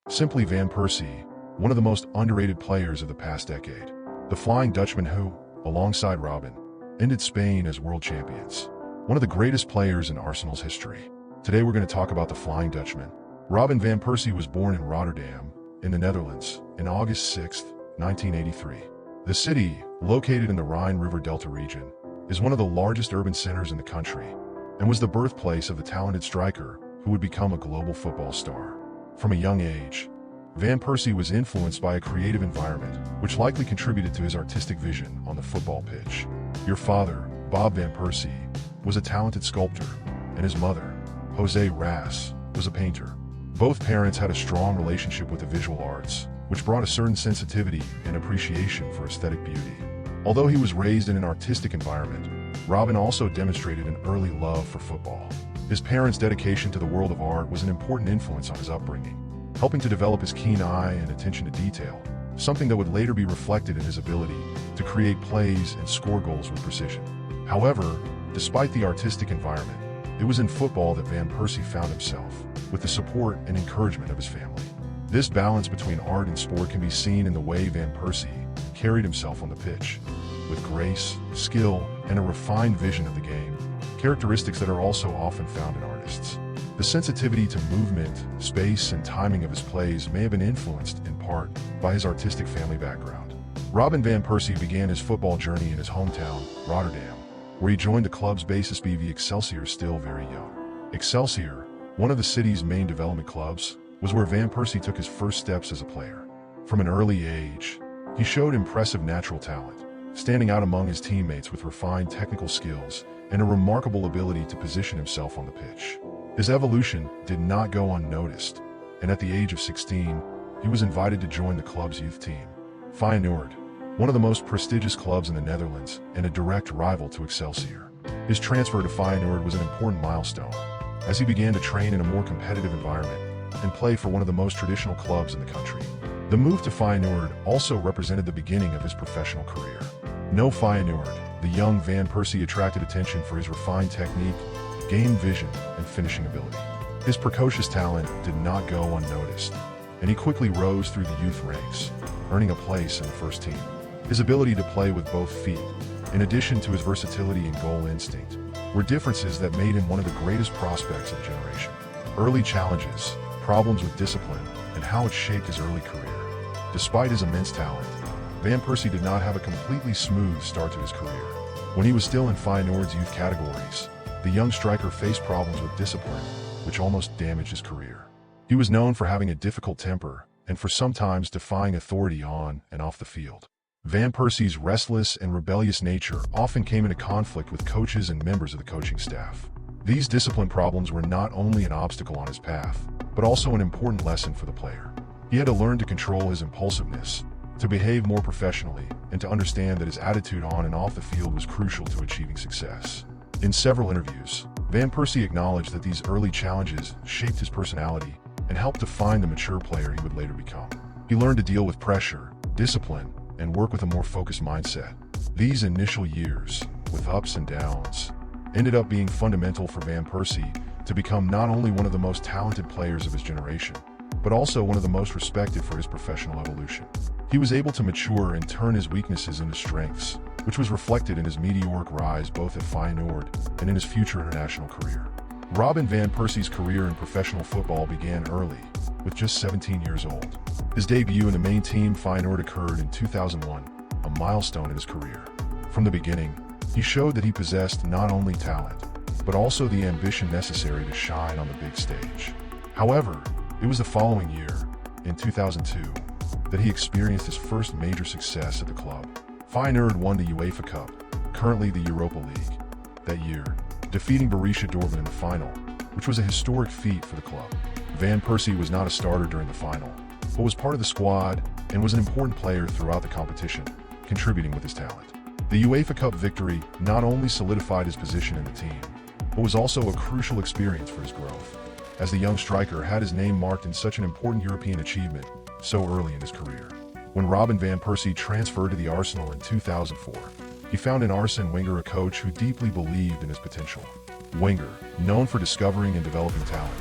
Simply Van Persie, one of the most underrated players of the past decade. The Flying Dutchman who, alongside Robin, ended Spain as world champions. One of the greatest players in Arsenal's history. Today we're going to talk about the Flying Dutchman. Robin van Persie was born in Rotterdam, in the Netherlands, on August 6, 1983. The city, located in the Rhine River Delta region, is one of the largest urban centers in the country, and was the birthplace of the talented striker who would become a global football star. From a young age, Van Persie was influenced by a creative environment, which likely contributed to his artistic vision on the football pitch. Your father, Bob Van Persie, was a talented sculptor, and his mother, Jose Ras, was a painter. Both parents had a strong relationship with the visual arts, which brought a certain sensitivity and appreciation for aesthetic beauty. Although he was raised in an artistic environment, Robin also demonstrated an early love for football. His parents' dedication to the world of art was an important influence on his upbringing, helping to develop his keen eye and attention to detail, something that would later be reflected in his ability to create plays and score goals with precision. However, despite the artistic environment, it was in football that Van Persie found himself, with the support and encouragement of his family. This balance between art and sport can be seen in the way Van Persie carried himself on the pitch, with grace, skill, and a refined vision of the game, characteristics that are also often found in artists. The sensitivity to movement, space, and timing of his plays may have been influenced, in part, by his artistic family background. Robin van Persie began his football journey in his hometown, Rotterdam, where he joined the club's basis BV Excelsior still very young. Excelsior, one of the city's main development clubs, was where Van Persie took his first steps as a player. From an early age, he showed impressive natural talent, standing out among his teammates with refined technical skills and a remarkable ability to position himself on the pitch. His evolution did not go unnoticed, and at the age of 16, he was invited to join the club's youth team. Feyenoord, one of the most prestigious clubs in the Netherlands and a direct rival to Excelsior. His transfer to Feyenoord was an important milestone, as he began to train in a more competitive environment and play for one of the most traditional clubs in the country. The move to Feyenoord also represented the beginning of his professional career. No Feyenoord, the young Van Persie attracted attention for his refined technique, game vision, and finishing ability. His precocious talent did not go unnoticed, and he quickly rose through the youth ranks, earning a place in the first team. His ability to play with both feet, in addition to his versatility and goal instinct, were differences that made him one of the greatest prospects of the generation. Early challenges, problems with discipline, and how it shaped his early career. Despite his immense talent, Van Persie did not have a completely smooth start to his career. When he was still in Feyenoord's youth categories, the young striker faced problems with discipline, which almost damaged his career. He was known for having a difficult temper, and for sometimes defying authority on and off the field. Van Persie's restless and rebellious nature often came into conflict with coaches and members of the coaching staff. These discipline problems were not only an obstacle on his path, but also an important lesson for the player. He had to learn to control his impulsiveness, to behave more professionally, and to understand that his attitude on and off the field was crucial to achieving success. In several interviews, Van Persie acknowledged that these early challenges shaped his personality and helped define the mature player he would later become. He learned to deal with pressure, discipline, and work with a more focused mindset. These initial years, with ups and downs, ended up being fundamental for Van Persie to become not only one of the most talented players of his generation, but also one of the most respected for his professional evolution. He was able to mature and turn his weaknesses into strengths, which was reflected in his meteoric rise both at Feyenoord and in his future international career. Robin van Persie's career in professional football began early, with just 17 years old. His debut in the main team Feyenoord occurred in 2001, a milestone in his career. From the beginning, he showed that he possessed not only talent, but also the ambition necessary to shine on the big stage. However, it was the following year, in 2002, that he experienced his first major success at the club. Feyenoord won the UEFA Cup, currently the Europa League, that year, defeating Borussia Dortmund in the final, which was a historic feat for the club. Van Persie was not a starter during the final, but was part of the squad and was an important player throughout the competition, contributing with his talent. The UEFA Cup victory not only solidified his position in the team, but was also a crucial experience for his growth, as the young striker had his name marked in such an important European achievement so early in his career. When Robin van Persie transferred to the Arsenal in 2004, he found in Arsene Wenger a coach who deeply believed in his potential. Wenger, known for discovering and developing talent,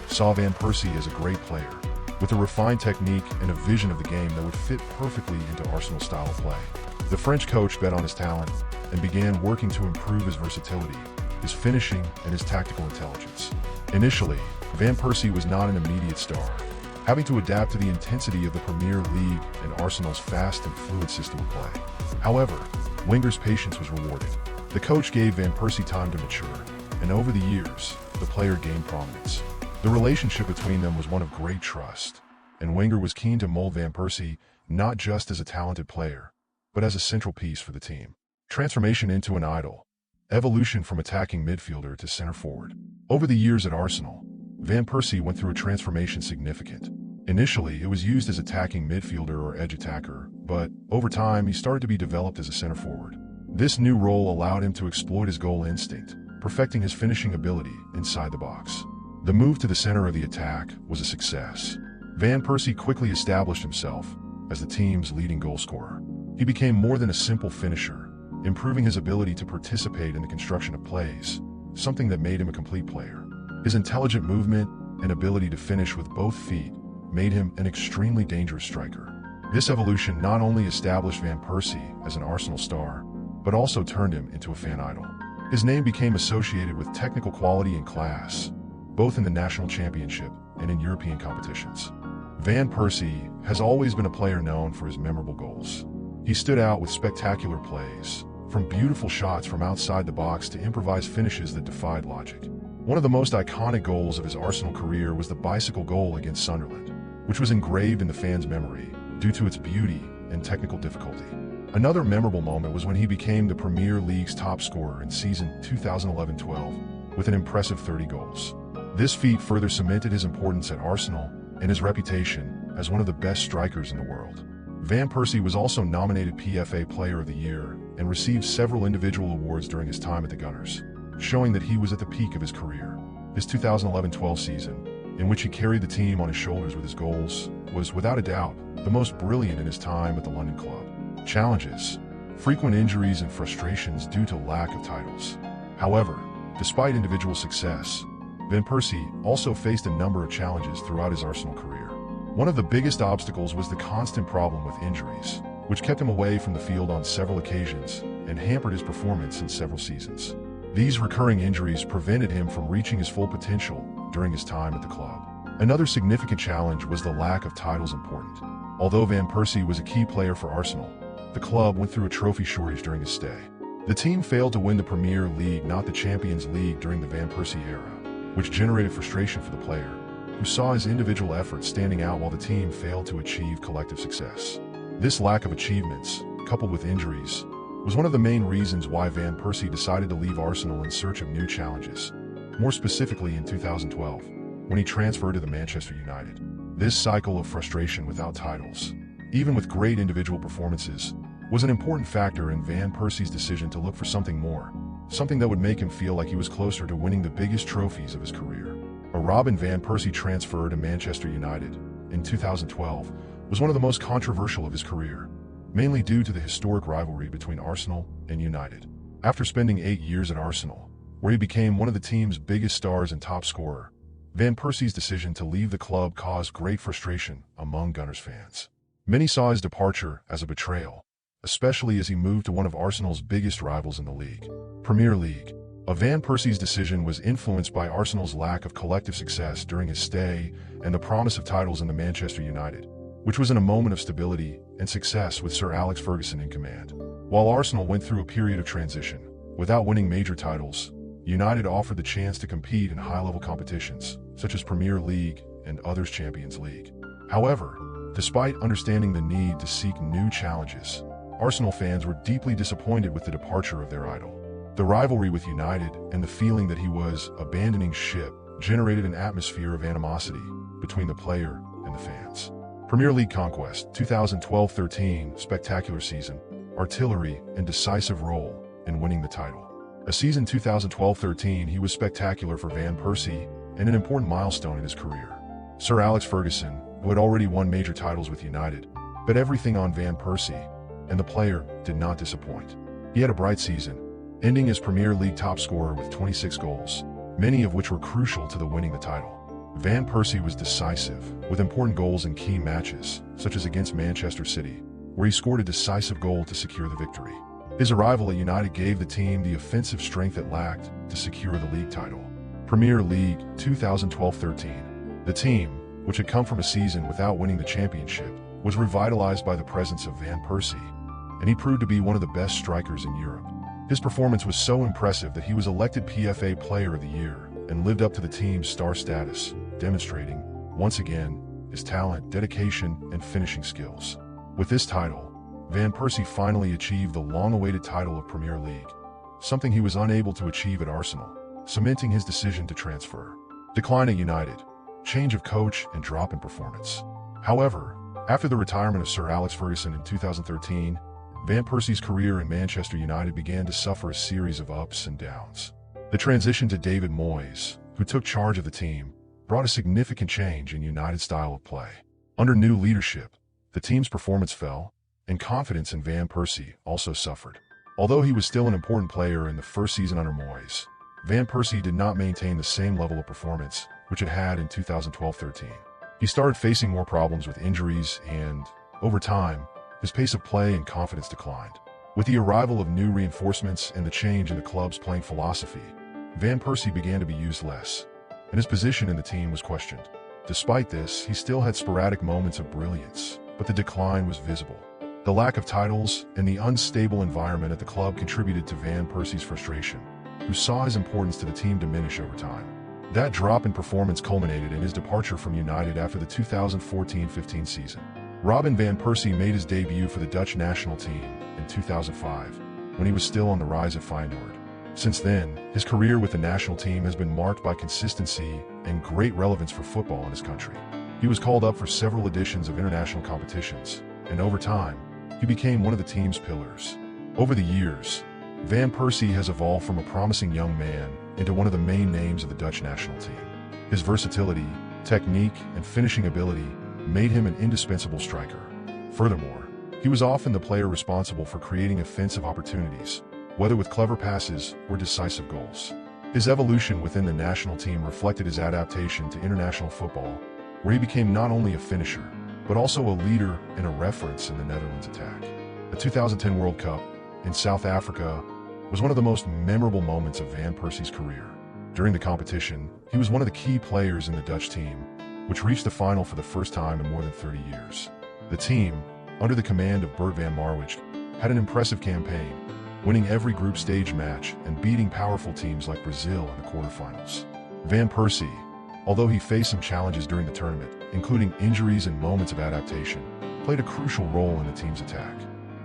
saw Van Persie as a great player, with a refined technique and a vision of the game that would fit perfectly into Arsenal's style of play. The French coach bet on his talent and began working to improve his versatility, his finishing, and his tactical intelligence. Initially, Van Persie was not an immediate star, having to adapt to the intensity of the Premier League and Arsenal's fast and fluid system of play. However, Wenger's patience was rewarded. The coach gave Van Persie time to mature, and over the years, the player gained prominence. The relationship between them was one of great trust, and Wenger was keen to mold Van Persie not just as a talented player, but as a central piece for the team. Transformation into an idol. Evolution from attacking midfielder to center forward. Over the years at Arsenal, Van Persie went through a transformation significant. Initially, it was used as attacking midfielder or edge attacker, but over time, he started to be developed as a center forward. This new role allowed him to exploit his goal instinct, perfecting his finishing ability inside the box. The move to the center of the attack was a success. Van Persie quickly established himself as the team's leading goal scorer. He became more than a simple finisher, improving his ability to participate in the construction of plays, something that made him a complete player. His intelligent movement and ability to finish with both feet made him an extremely dangerous striker. This evolution not only established Van Persie as an Arsenal star, but also turned him into a fan idol. His name became associated with technical quality and class, both in the national championship and in European competitions. Van Persie has always been a player known for his memorable goals. He stood out with spectacular plays, from beautiful shots from outside the box to improvised finishes that defied logic. One of the most iconic goals of his Arsenal career was the bicycle goal against Sunderland, which was engraved in the fans' memory due to its beauty and technical difficulty. Another memorable moment was when he became the Premier League's top scorer in season 2011-12 with an impressive 30 goals. This feat further cemented his importance at Arsenal and his reputation as one of the best strikers in the world. Van Persie was also nominated PFA Player of the Year and received several individual awards during his time at the Gunners, showing that he was at the peak of his career. His 2011-12 season, in which he carried the team on his shoulders with his goals, was without a doubt the most brilliant in his time at the London club. Challenges: frequent injuries and frustrations due to lack of titles. However, despite individual success, Van Persie also faced a number of challenges throughout his Arsenal career. One of the biggest obstacles was the constant problem with injuries, which kept him away from the field on several occasions and hampered his performance in several seasons. These recurring injuries prevented him from reaching his full potential during his time at the club. Another significant challenge was the lack of titles important. Although Van Persie was a key player for Arsenal, the club went through a trophy shortage during his stay. The team failed to win the Premier League, not the Champions League, during the Van Persie era, which generated frustration for the player, who saw his individual efforts standing out while the team failed to achieve collective success. This lack of achievements, coupled with injuries, was one of the main reasons why Van Persie decided to leave Arsenal in search of new challenges, more specifically in 2012, when he transferred to the Manchester United. This cycle of frustration without titles, even with great individual performances, was an important factor in Van Persie's decision to look for something more, something that would make him feel like he was closer to winning the biggest trophies of his career. A Robin Van Persie transfer to Manchester United in 2012 was one of the most controversial of his career, mainly due to the historic rivalry between Arsenal and United. After spending 8 years at Arsenal, where he became one of the team's biggest stars and top scorer, Van Persie's decision to leave the club caused great frustration among Gunners fans. Many saw his departure as a betrayal, especially as he moved to one of Arsenal's biggest rivals in the league, Premier League. Van Persie's decision was influenced by Arsenal's lack of collective success during his stay and the promise of titles in the Manchester United, which was in a moment of stability and success with Sir Alex Ferguson in command. While Arsenal went through a period of transition, without winning major titles, United offered the chance to compete in high-level competitions, such as Premier League and others Champions League. However, despite understanding the need to seek new challenges, Arsenal fans were deeply disappointed with the departure of their idol. The rivalry with United and the feeling that he was abandoning ship generated an atmosphere of animosity between the player and the fans. Premier League conquest, 2012-13, spectacular season, artillery, and decisive role in winning the title. A season 2012-13, he was spectacular for Van Persie and an important milestone in his career. Sir Alex Ferguson, who had already won major titles with United, bet everything on Van Persie, and the player did not disappoint. He had a bright season, ending as Premier League top scorer with 26 goals, many of which were crucial to the winning the title. Van Persie was decisive, with important goals in key matches, such as against Manchester City, where he scored a decisive goal to secure the victory. His arrival at United gave the team the offensive strength it lacked to secure the league title. Premier League 2012-13. The team, which had come from a season without winning the championship, was revitalized by the presence of Van Persie, and he proved to be one of the best strikers in Europe. His performance was so impressive that he was elected PFA Player of the Year and lived up to the team's star status, demonstrating, once again, his talent, dedication, and finishing skills. With this title, Van Persie finally achieved the long-awaited title of Premier League, something he was unable to achieve at Arsenal, cementing his decision to transfer. Decline at United, change of coach, and drop in performance. However, after the retirement of Sir Alex Ferguson in 2013, Van Persie's career in Manchester United began to suffer a series of ups and downs. The transition to David Moyes, who took charge of the team, brought a significant change in United's style of play. Under new leadership, the team's performance fell, and confidence in Van Persie also suffered. Although he was still an important player in the first season under Moyes, Van Persie did not maintain the same level of performance which it had in 2012-13. He started facing more problems with injuries and, over time, his pace of play and confidence declined. With the arrival of new reinforcements and the change in the club's playing philosophy, Van Persie began to be used less, and his position in the team was questioned. Despite this, he still had sporadic moments of brilliance, but the decline was visible. The lack of titles and the unstable environment at the club contributed to Van Persie's frustration, who saw his importance to the team diminish over time. That drop in performance culminated in his departure from United after the 2014-15 season. Robin van Persie made his debut for the Dutch national team in 2005, when he was still on the rise at Feyenoord. Since then, his career with the national team has been marked by consistency and great relevance for football in his country. He was called up for several editions of international competitions, and over time, he became one of the team's pillars. Over the years, Van Persie has evolved from a promising young man into one of the main names of the Dutch national team. His versatility, technique, and finishing ability made him an indispensable striker. Furthermore, he was often the player responsible for creating offensive opportunities, whether with clever passes or decisive goals. His evolution within the national team reflected his adaptation to international football, where he became not only a finisher, but also a leader and a reference in the Netherlands attack. The 2010 World Cup in South Africa was one of the most memorable moments of Van Persie's career. During the competition, he was one of the key players in the Dutch team, which reached the final for the first time in more than 30 years. The team, under the command of Bert van Marwijk, had an impressive campaign, winning every group stage match and beating powerful teams like Brazil in the quarterfinals. Van Persie, although he faced some challenges during the tournament, including injuries and moments of adaptation, played a crucial role in the team's attack.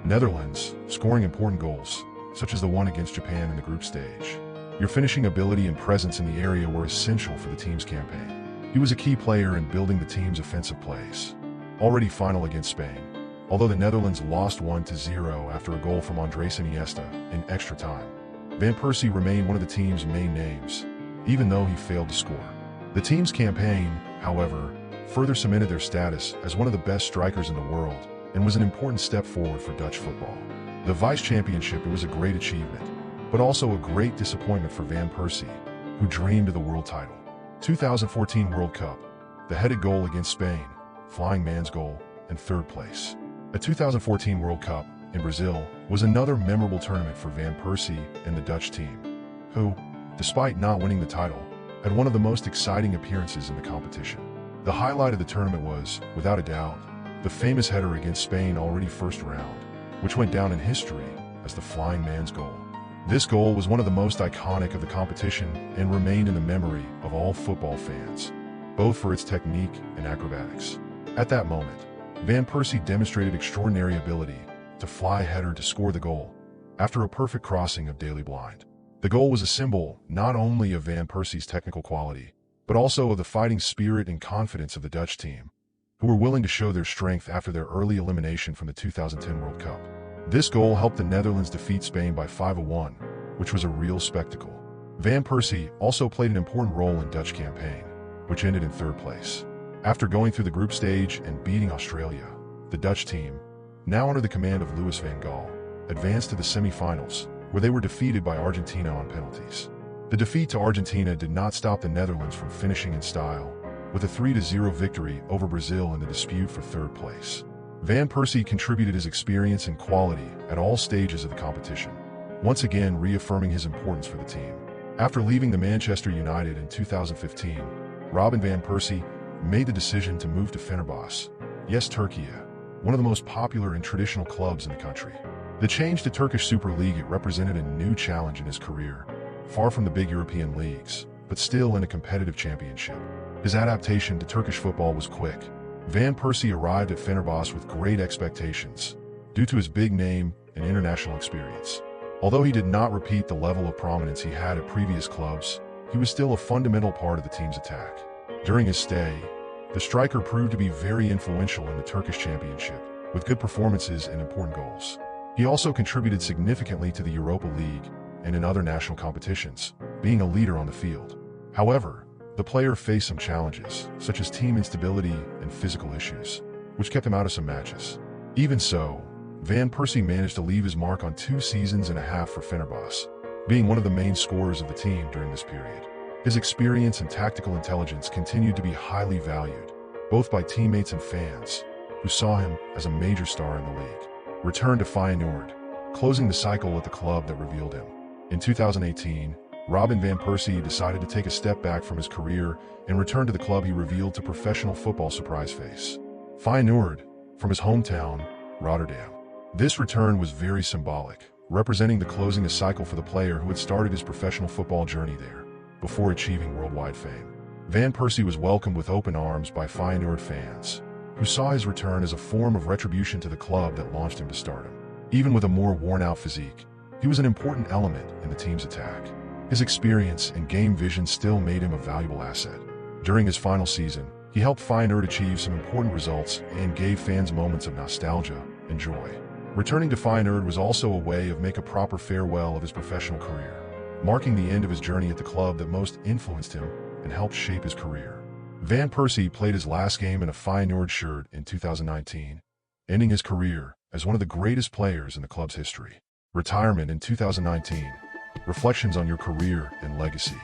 Netherlands, scoring important goals, such as the one against Japan in the group stage. Your finishing ability and presence in the area were essential for the team's campaign. He was a key player in building the team's offensive plays. Already final against Spain, although the Netherlands lost 1-0 after a goal from Andrés Iniesta in extra time, Van Persie remained one of the team's main names, even though he failed to score. The team's campaign, however, further cemented their status as one of the best strikers in the world and was an important step forward for Dutch football. The vice-championship was a great achievement, but also a great disappointment for Van Persie, who dreamed of the world title. 2014 World Cup, the headed goal against Spain, flying man's goal, and third place. The 2014 World Cup in Brazil was another memorable tournament for Van Persie and the Dutch team, who, despite not winning the title, had one of the most exciting appearances in the competition. The highlight of the tournament was, without a doubt, the famous header against Spain already first round, which went down in history as the flying man's goal. This goal was one of the most iconic of the competition and remained in the memory of all football fans, both for its technique and acrobatics. At that moment, Van Persie demonstrated extraordinary ability to fly a header to score the goal, after a perfect crossing of Daley Blind. The goal was a symbol not only of Van Persie's technical quality, but also of the fighting spirit and confidence of the Dutch team, who were willing to show their strength after their early elimination from the 2010 World Cup. This goal helped the Netherlands defeat Spain by 5-1, which was a real spectacle. Van Persie also played an important role in Dutch campaign, which ended in third place. After going through the group stage and beating Australia, the Dutch team, now under the command of Louis van Gaal, advanced to the semi-finals, where they were defeated by Argentina on penalties. The defeat to Argentina did not stop the Netherlands from finishing in style, with a 3-0 victory over Brazil in the dispute for third place. Van Persie contributed his experience and quality at all stages of the competition, once again reaffirming his importance for the team. After leaving the Manchester United in 2015, Robin van Persie made the decision to move to Fenerbahce, yes, Turkey, one of the most popular and traditional clubs in the country. The change to Turkish Super League represented a new challenge in his career, far from the big European leagues, but still in a competitive championship. His adaptation to Turkish football was quick. Van Persie arrived at Fenerbahce with great expectations, due to his big name and international experience. Although he did not repeat the level of prominence he had at previous clubs, he was still a fundamental part of the team's attack. During his stay, the striker proved to be very influential in the Turkish championship, with good performances and important goals. He also contributed significantly to the Europa League and in other national competitions, being a leader on the field. However, the player faced some challenges, such as team instability and physical issues, which kept him out of some matches. Even so, Van Persie managed to leave his mark on 2 seasons and a half for Fenerbahce, being one of the main scorers of the team during this period. His experience and tactical intelligence continued to be highly valued, both by teammates and fans, who saw him as a major star in the league. Returned to Feyenoord, closing the cycle at the club that revealed him. In 2018, Robin van Persie decided to take a step back from his career and return to the club he revealed to professional football surprise face, Feyenoord, from his hometown, Rotterdam. This return was very symbolic, representing the closing a cycle for the player who had started his professional football journey there, before achieving worldwide fame. Van Persie was welcomed with open arms by Feyenoord fans, who saw his return as a form of retribution to the club that launched him to stardom. Even with a more worn-out physique, he was an important element in the team's attack. His experience and game vision still made him a valuable asset. During his final season, he helped Feyenoord achieve some important results and gave fans moments of nostalgia and joy. Returning to Feyenoord was also a way of making a proper farewell of his professional career, marking the end of his journey at the club that most influenced him and helped shape his career. Van Persie played his last game in a Feyenoord shirt in 2019, ending his career as one of the greatest players in the club's history. Retirement in 2019. Reflections on your career and legacy.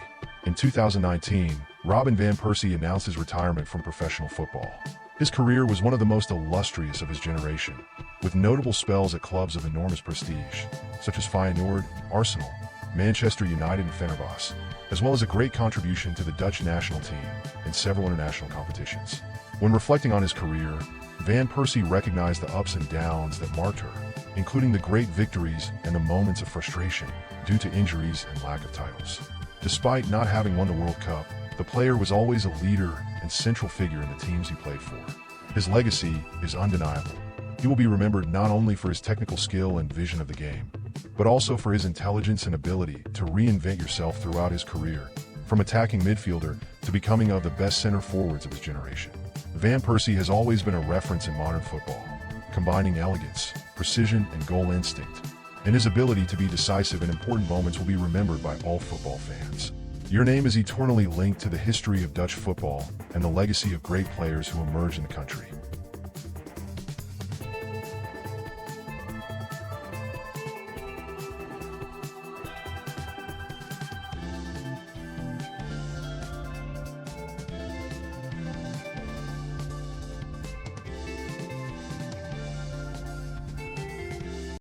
In 2019, Robin van Persie announced his retirement from professional football. His career was one of the most illustrious of his generation, with notable spells at clubs of enormous prestige, such as Feyenoord, Arsenal, Manchester United and Fenerbahce, as well as a great contribution to the Dutch national team in several international competitions. When reflecting on his career, Van Persie recognized the ups and downs that marked her, including the great victories and the moments of frustration due to injuries and lack of titles. Despite not having won the World Cup, the player was always a leader and central figure in the teams he played for. His legacy is undeniable. He will be remembered not only for his technical skill and vision of the game, but also for his intelligence and ability to reinvent yourself throughout his career, from attacking midfielder to becoming of the best center forwards of his generation. Van Persie has always been a reference in modern football, combining elegance, precision, and goal instinct, and his ability to be decisive in important moments will be remembered by all football fans. Your name is eternally linked to the history of Dutch football and the legacy of great players who emerged in the country.